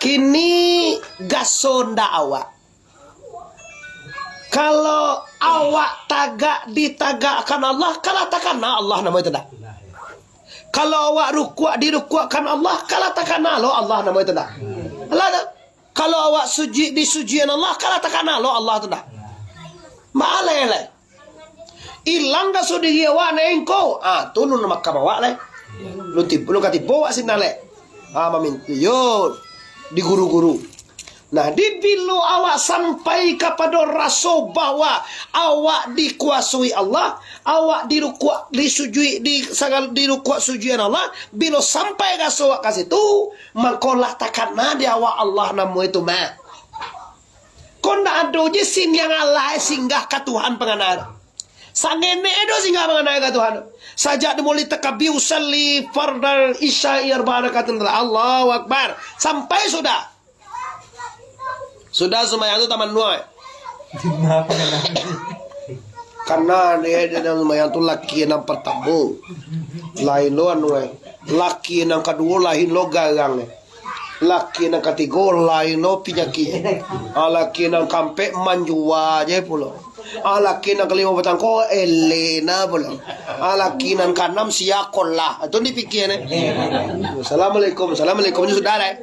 Kini gasonda awak. Kalau awak tagak ditagakkan Allah, kalatakan Allah nama itu dah. Kalau awak rukuk dirukukkan Allah, kalatakan Allah nama itu dah. Allah dah. Kalau awak sujud disujian Allah, kalatakan Allah itu dah. Maalai. Ilang dah sudi awak nengko. Tunun makam awak lai. Lu kati bawa sinale. Mamintu yo di guru-guru. Nah, di bilu awak sampai kepada rasa bahwa awak dikuasai Allah, awak dirukuk, disujui, dirukuk sujuan Allah, bila sampai rasa awak kasih tu, mangkolah takkan dia awak Allah namu itu mah. Kau ndak ada je sin yang Allah singgah ke Tuhan penganar. Sangene edo singgah penganar ke Tuhan. Sajak dimulai tekabi usalli fardal isya'i arba'ana Allahu Akbar. Sampai sudah. Sudah sembahyang itu taman nuai. Karena dia sembahyang itu laki yang pertama, lain lo nuai. Laki yang kedua lain lo garang. Laki yang ketiga lain lo penyakit. Laki yang keempat manjua aja pula. Laki yang kelima petang ko Elena pula. Laki yang keenam siakolah. Itu dipikirnya. Assalamualaikum itu sudah dah.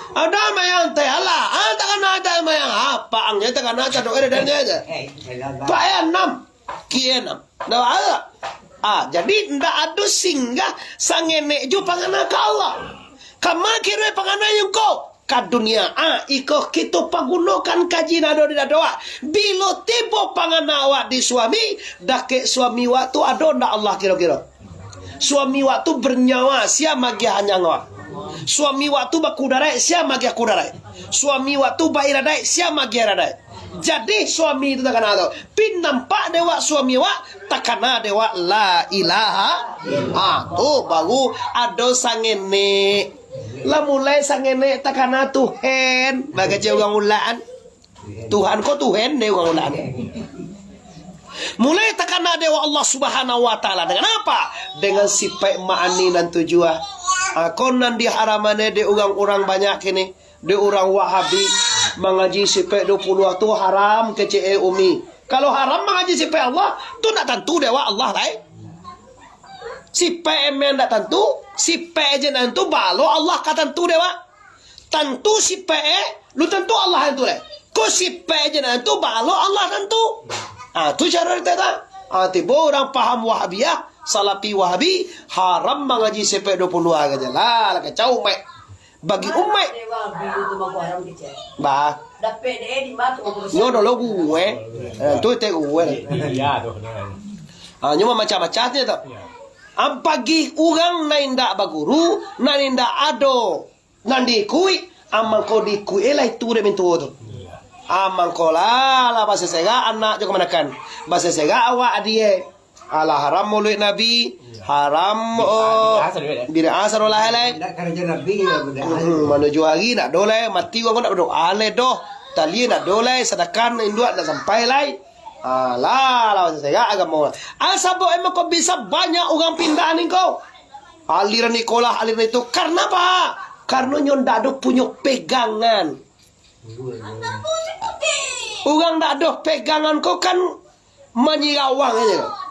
Ada mayang teh Allah, takkan ada mayang apa angnya takkan ada doa dan aja. Pak enam, kienam, dah ada. Jadi ndak ada singgah sangene ju pangana ka Allah. Kama kira pangana yung ko ka dunia. Iko kita pagunakan kaji nado di doa. Bilo tibo pangana awak di suami, dake suami waktu ada ndak Allah kira-kira. Suami waktu bernyawa sia magi hanya ngawa. Suami waktu bakudarai siapa magi kudarai. Suami waktu bairadai siapa magi radai. Jadi suami itu takkan ada. Pin nampak dewa suami wak takkan ada dewa la ilaha. Tuh baru ada sangene. Lah mulai sangene takkan ada Tuhan. Bagi orang ulaan. Tuhan kok Tuhan deh orang ulaan. Mulai takkan ada dewa Allah Subhanahu Wa Taala. Dengan apa? Dengan sifat ma'ani dan tujuan. Konan di haramannya di orang-orang banyak ini, di orang Wahabi mengaji sifat 20 waktu haram ke CE Umi. Kalau haram mengaji sifat Allah, tu tak tentu dewa Allah lah. Sifat emen tak tentu, sifat aja tentu balo Allah kata tentu dewa. Tentu sifat lu tentu Allah tentu lah. Ko sifat aja tentu balo Allah tentu. Tu cara kita. Tiba orang paham Wahabiyah, Salafi Wahabi haram mengaji sampai 20 aja lah kacau umat bagi umat bah nyono lo gue tu te gue nyuma macam-macamnya tu pagi orang nainda baguru nainda ado nandi kui amang ko di kui elai tu de mintu tu amang ko lah bahasa sega anak jo kemanakan bahasa sega awak dia ala haram mulut Nabi haram bila asar olah elai menuju hari nak dolai mati orang nak berdoa ale doh tali nak dolai sedekah induak nak sampai lai lah saya agak mau asabo emang kau bisa banyak orang pindah ni kau aliran Nikolah aliran itu karena apa karena nyonda ada punya pegangan orang tak ada pegangan kau kan menyirawang aja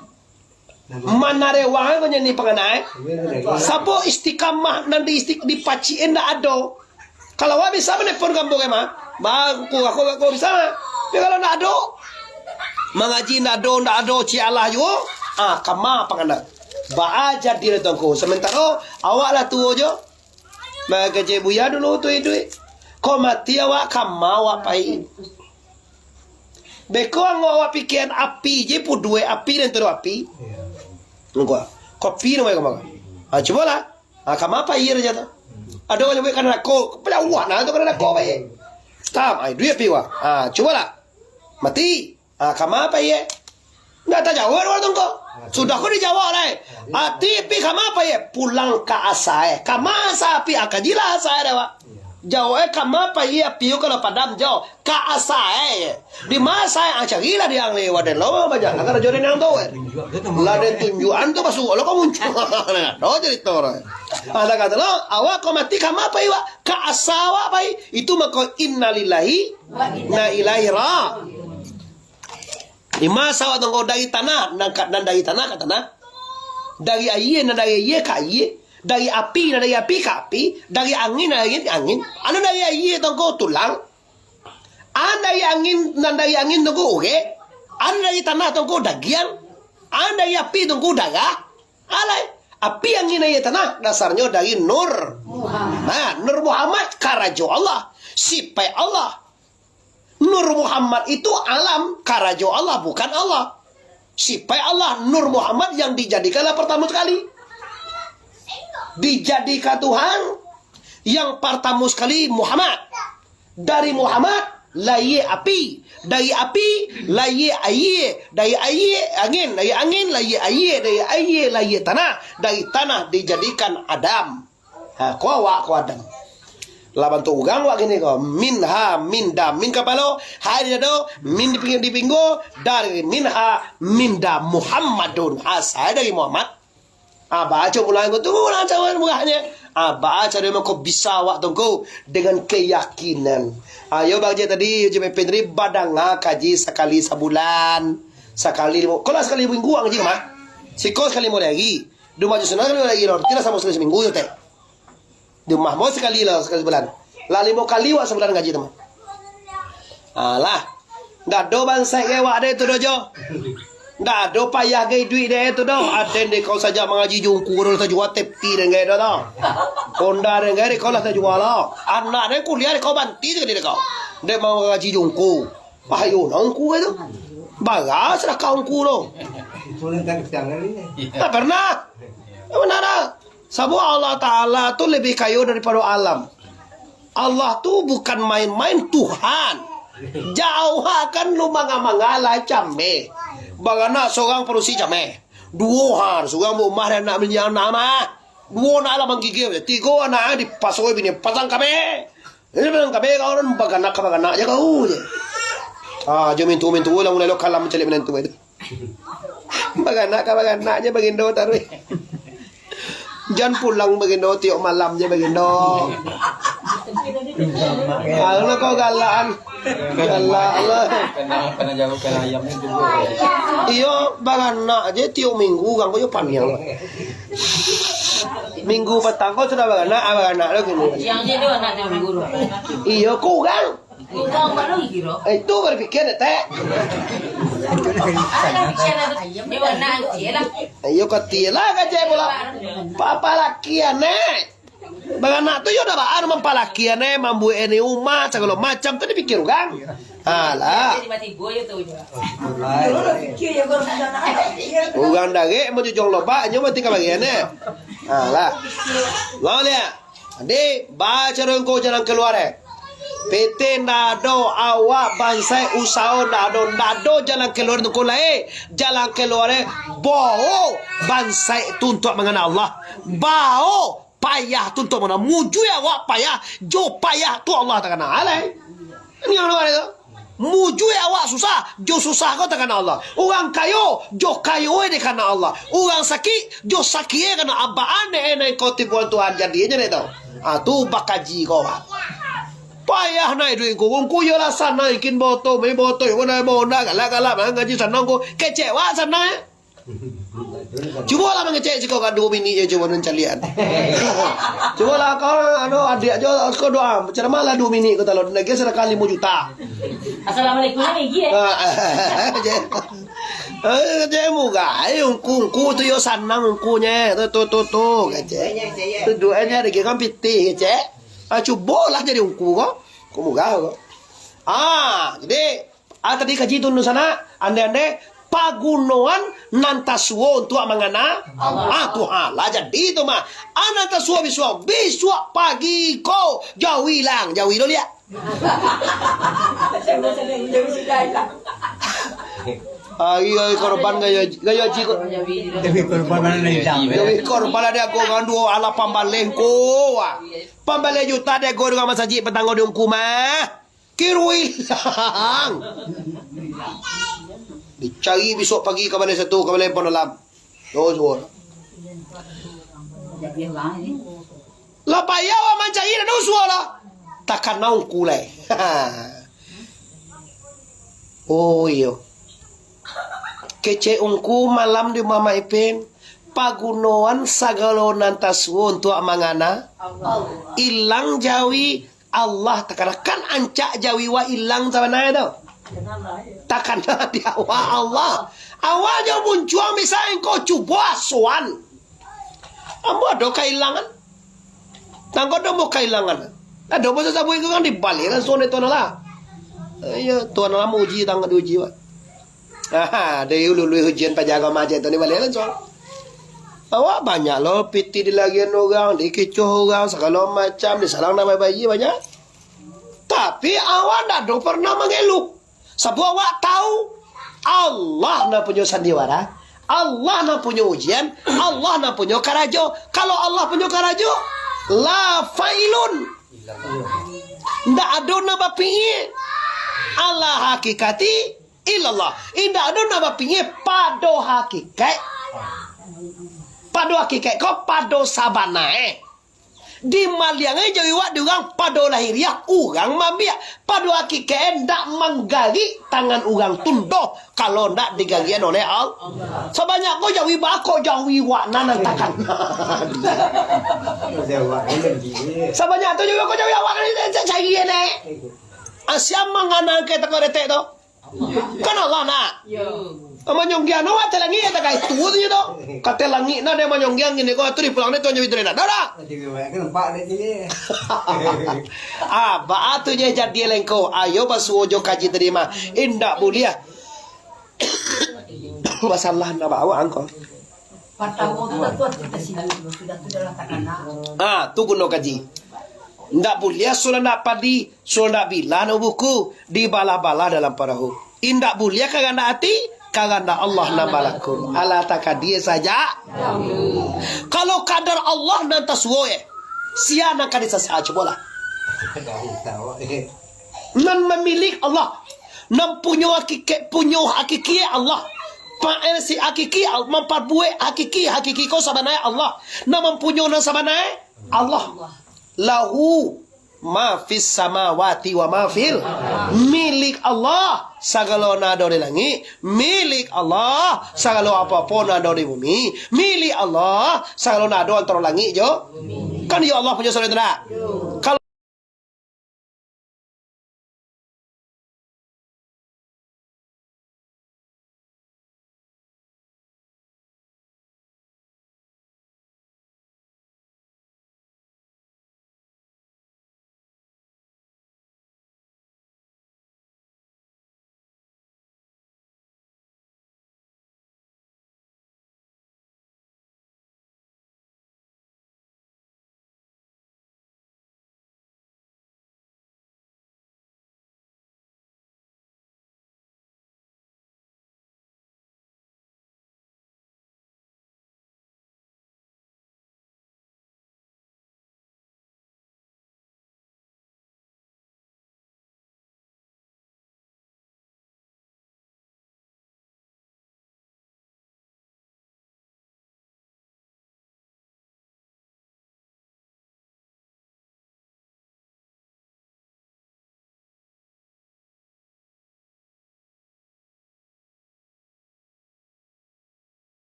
mana rewang kau nyanyi pengenai sabo istiqamah nanti dipacien tak ada kalau awak bisa menepon kampung emang aku bisa tapi kalau tak ada mengaji tak ada cialah juga kama pengenai baajar diri tongko sementara awak lah tu aja bagi cebuya dulu tu itu kau mati awak kama awak pai beko awak pikiran api je pu dua api dan terus api Nunggu, kopi nama kamu. Coba lah. Kamu apa iya aja tu? Ada orang yang karena kau, pada Allah nah tu karena kau baik. Tam, duit piwa. Coba lah. Mati. Kamu apa iya? Nggak tahu jawab orang tu kau. Sudah kau dijawab lah. Tapi kamu apa iya? Pulang ke asal. Kamu asal api akajilah asal dewa. Jauh kama pa iya piu kalau padam jauh ka asai di masa acari lah dia ang lewat dan lo baca agar jodoh yang tahu lah dan tunjukan tu masuk lo kau muncul lo jadi orang ada kata lo awak kau mati kama pa iya ka asawa pa itu maka innalillahi na ilahi ra di masa awak tunggu dari tanah dan dari tanah kata na dari aye na dari aye ka aye dari api na dari api ke api, dari angin na dari angin. Ano dari air tunggu tulang? Ano dari angin na dari angin tunggu uge? Ano dari tanah tunggu dagian? Ano dari api tunggu daga? Alay, api angin na tanah dasarnya dari nur. Nah, Nur Muhammad karajo Allah, sipai Allah. Nur Muhammad itu alam, karajo Allah bukan Allah. Sipai Allah, Nur Muhammad yang dijadikanlah pertama sekali. Dijadikan Tuhan yang pertama sekali Muhammad. Dari Muhammad lahir api, dari api lahir air, dari air angin, dari angin lahir air, dari air lahir tanah, dari tanah dijadikan Adam. Ha, ko Adam. Laban tu ugang wak gini ko minha minda min kapalo hari do min di pinggo dari minha minda Muhammadun asal dari Muhammad. Baca mulai kau tunggu lah cawan murahnya. Baca dia kau bisa waktu kau dengan keyakinan. Ayo baca tadi JPP tadi badang kaji sekali sebulan, sekali kalau sekali minggu angji mah. Siko sekali mau lagi. Dua maju senang sekali lagi lor. Tidak sama sekali seminggu tu teh. Di rumah mau sekali lah sekali sebulan. Lah 5 kali wak sebulan gaji teman. Alah, dah do bangsa ke wak ada itu dojo. Dah do payah gay duit dia itu dah. Ada dek kau saja mengaji jungku kalau tak jual tepi dan gay dah. Honda dan gay kau lah tak jual lah. Anak dia kuliah kau banti juga dia kau. Dia mau mengaji jungku. Ayo nangku itu. Bagas lah kau jungku lo. Tak pernah. Benar dah. Sebab Allah Taala tu lebih kaya daripada alam. Allah tu bukan main-main Tuhan. Jauh akan lu manga-mangala cambe. Bagana seorang perusi jameh. 2 hari seorang mau umah dan nak beli nama. 2 nak lah menggigil. 3 anak di pasoi bini pasang kami. Ini pasang kami kau orang bagana je kau je. Jo mintu lah mulai lo kalam mencari menentu itu. Bagana je bagindo taruh. Jangan pulang bagindo tiok malam je bagindo. Kalau kau galaan. Allah. Kena jauh kena ayamnya juga. Iyo bagana aja tiap minggu kang kau panjang. Minggu petang kau sudah bagana lo gini. Yang dia tu anak dia minggu tu. Iyo kau kang. Kau baru kira. Itu berpikir teh. Ada fikir ada. Dia warna je lah. Iyo katilah kaje pula. Papa laki ane. Bagana tu yo dah baan mempalaki ane mambu ene umat segala macam tu dipikir kang. Alah. Tiba-tiba je tu. Ugang dage mau jujong loba nyo mati ka bagiane. Alah. Lo lihat. Ade baca rengko jalan keluar PT nado awak bansai usaha nado jalan keluar tu kolai jalan keluar boh bansai tuntut mengenal Allah. Bao payah tuntut mana muju ya awak payah jo payah tu Allah tak kenal alai. Ini yang luar itu. Muju ya awak susah, jo susah kau tak kenal Allah. Orang kayo, jo kayo ini karena Allah. Orang sakit, jo sakit karena abaan ene kau tipuan Tuhan jadinya ni tau. Tu bakaji kau. Payah naik duit kau yo lah sana ikin boto, mai boto, mana bona galak ngaji sana kau kecewa sana. Cuba lah mengecek kau kan 2 minit je cuba mencalian. Cuba lah kau adik aja kau doa. Macam mana lah 2 minit kau talon lagi sekali 5 juta. Assalamualaikum lagi Kecek muka, ungku tu yo sanang ungkunya, tu kecek. Tu duanya ada kan piti kecek. Cuba lah jadi ungku kau muka kau. Jadi tadi kaji tu sana, ande pagunoan nantasuo untuk mangana Tuhan lah jadi itu mah anantasuo biswa pagi ko jauh lo lihat Ay korban gaya jiko. Tapi korban mana ni dah? Gawi korban ada ko ngandu ala pambaleng ko. Pambaleng juta de go dengan masaji petanggo di mah. Kirui lang. Dicari besok pagi ke mana satu ke mana pon dalam. Tuh. La payawa mancai na suara. Takkan naung kulai. Oh iyo. Kece ungku malam di mama ipin pagunoan sagalonan taswun tua mangana ilang jawi Allah takkan ancak jawi wa ilang sabana itu takkan dia wa Allah awalnya muncul misalnya kau coba suan ambo ada kailangan tanggo do mo kailangan ada masa sabu itu kan dibaliran suan itu nala iya tuan nala mau uji tangga diuji wa dari lulu ujian pajaga maja itu ni balik soal. Awak banyak loh piti di lagian orang, dikecoh orang, segala macam, disalang nama bayi banyak. Tapi awak tak pernah mengeluk. Sebab awak tahu Allah nak punya sandiwara, Allah nak punya ujian, Allah nak punya karajo. Kalau Allah punya karajo, la failun. Tak ada nama pingi. Allah hakikati illallah. Indah ada nama pingi pado hakikat. Pado hakikat kau pado sabana Di maliangai jadi wak diorang pado lahiriah urang mambia. Pado hakikat ndak menggali tangan urang tundoh kalau ndak digagian oleh Allah. Sebanyak kau jawi bako jawi wak nanan takkan. Sebanyak tu juga kau jawi awak ni cari ni. Asyam mengana ke tak retek tu. Kan Allah nak. Manyonggian awak telangi ya tak kait tu tu. Kata langi na dia manyonggian gini kau tu di pulang ni tu jadi terena. Dah. Ba tu je jadi lengko. Ayo basu ojo kaji terima. Indak bulia. Masalah nak bawa angkor. Tu kuno kaji. Ndak boleh sulah nak padi, sulah nak bila no buku di bala-bala dalam perahu. Indak boleh kaganda hati, kaganda Allah nak balaku. Allah tak dia saja. Kalau kadar Allah nan taswoye, sia nak kadisa saja bola. Nan memilik Allah, nan punya hakiki Allah. Pak si hakiki memperbuat hakiki kau sabanai Allah. Nan mempunyai nan sabanai Allah. Lahu ma fis samawati wa ma fil milik Allah sagala nado di langit, milik Allah sagala apa-apa nado di bumi, milik Allah sagala nado antara langit jo. Kan ya Allah punya saudara.